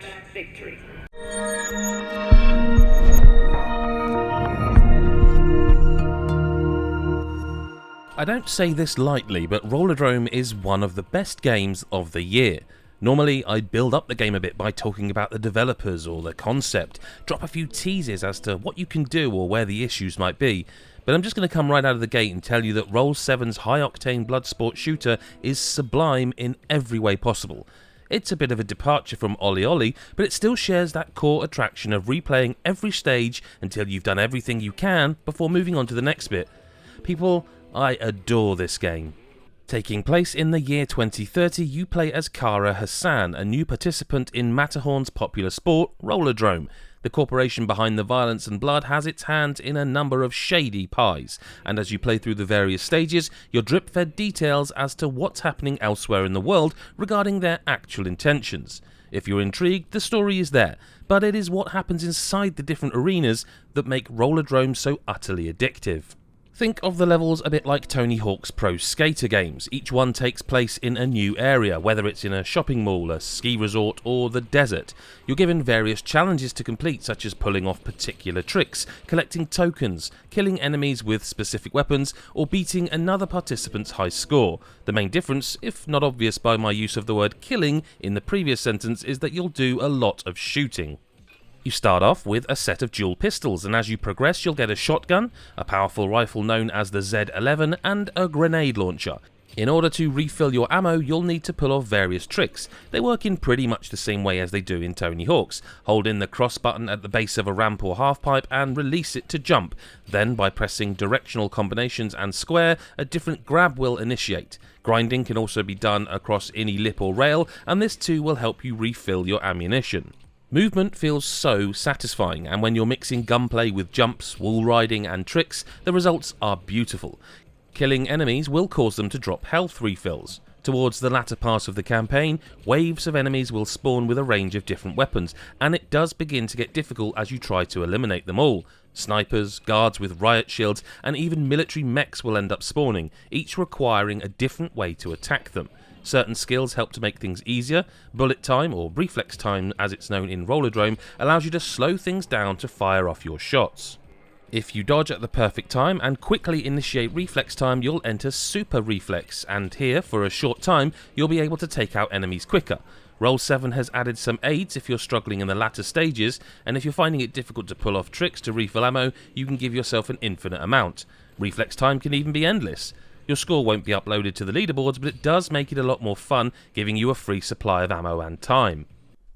match victory. I don't say this lightly, but Rollerdrome is one of the best games of the year. Normally, I build up the game a bit by talking about the developers or the concept, drop a few teases as to what you can do or where the issues might be, but I'm just going to come right out of the gate and tell you that Roll7's high-octane blood sport shooter is sublime in every way possible. It's a bit of a departure from OlliOlli, but it still shares that core attraction of replaying every stage until you've done everything you can before moving on to the next bit. People, I adore this game. Taking place in the year 2030, you play as Kara Hassan, a new participant in Matterhorn's popular sport, Rollerdrome. The corporation behind the violence and blood has its hands in a number of shady pies, and as you play through the various stages, you're drip-fed details as to what's happening elsewhere in the world regarding their actual intentions. If you're intrigued, the story is there, but it is what happens inside the different arenas that make Rollerdrome so utterly addictive. Think of the levels a bit like Tony Hawk's Pro Skater games. Each one takes place in a new area, whether it's in a shopping mall, a ski resort, or the desert. You're given various challenges to complete, such as pulling off particular tricks, collecting tokens, killing enemies with specific weapons, or beating another participant's high score. The main difference, if not obvious by my use of the word killing in the previous sentence, is that you'll do a lot of shooting. You start off with a set of dual pistols, and as you progress you'll get a shotgun, a powerful rifle known as the Z11, and a grenade launcher. In order to refill your ammo, you'll need to pull off various tricks. They work in pretty much the same way as they do in Tony Hawk's. Hold in the cross button at the base of a ramp or halfpipe and release it to jump. Then, by pressing directional combinations and square, a different grab will initiate. Grinding can also be done across any lip or rail, and this too will help you refill your ammunition. Movement feels so satisfying, and when you're mixing gunplay with jumps, wall riding and tricks, the results are beautiful. Killing enemies will cause them to drop health refills. Towards the latter part of the campaign, waves of enemies will spawn with a range of different weapons, and it does begin to get difficult as you try to eliminate them all. Snipers, guards with riot shields, and even military mechs will end up spawning, each requiring a different way to attack them. Certain skills help to make things easier. Bullet time, or reflex time as it's known in Rollerdrome, allows you to slow things down to fire off your shots. If you dodge at the perfect time and quickly initiate reflex time, you'll enter super reflex, and here, for a short time, you'll be able to take out enemies quicker. Roll7 has added some aids if you're struggling in the latter stages, and if you're finding it difficult to pull off tricks to refill ammo, you can give yourself an infinite amount. Reflex time can even be endless. Your score won't be uploaded to the leaderboards, but it does make it a lot more fun, giving you a free supply of ammo and time.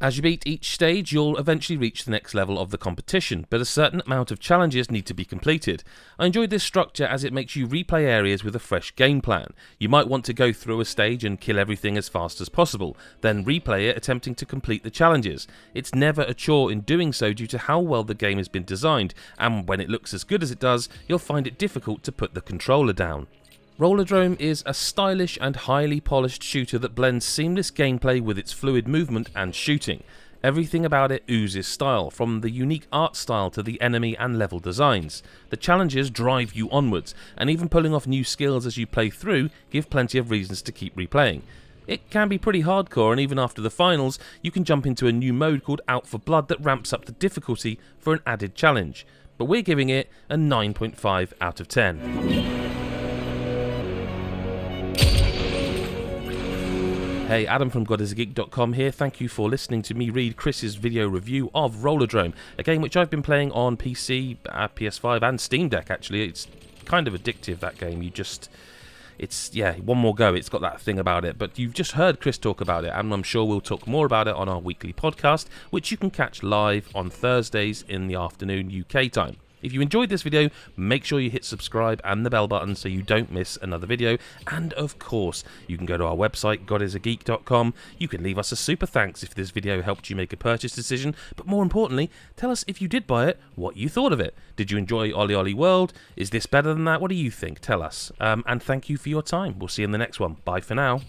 As you beat each stage, you'll eventually reach the next level of the competition, but a certain amount of challenges need to be completed. I enjoyed this structure as it makes you replay areas with a fresh game plan. You might want to go through a stage and kill everything as fast as possible, then replay it attempting to complete the challenges. It's never a chore in doing so due to how well the game has been designed, and when it looks as good as it does, you'll find it difficult to put the controller down. Rollerdrome is a stylish and highly polished shooter that blends seamless gameplay with its fluid movement and shooting. Everything about it oozes style, from the unique art style to the enemy and level designs. The challenges drive you onwards, and even pulling off new skills as you play through give plenty of reasons to keep replaying. It can be pretty hardcore, and even after the finals, you can jump into a new mode called Out for Blood that ramps up the difficulty for an added challenge. But we're giving it a 9.5 out of 10. Hey, Adam from GodIsAGeek.com here. Thank you for listening to me read Chris's video review of Rollerdrome, a game which I've been playing on PC, PS5 and Steam Deck actually. It's kind of addictive, that game. One more go, it's got that thing about it. But you've just heard Chris talk about it, and I'm sure we'll talk more about it on our weekly podcast, which you can catch live on Thursdays in the afternoon UK time. If you enjoyed this video, make sure you hit subscribe and the bell button so you don't miss another video. And of course, you can go to our website, GodIsAGeek.com. You can leave us a super thanks if this video helped you make a purchase decision. But more importantly, tell us if you did buy it, what you thought of it. Did you enjoy OlliOlli World? Is this better than that? What do you think? Tell us. And thank you for your time. We'll see you in the next one. Bye for now.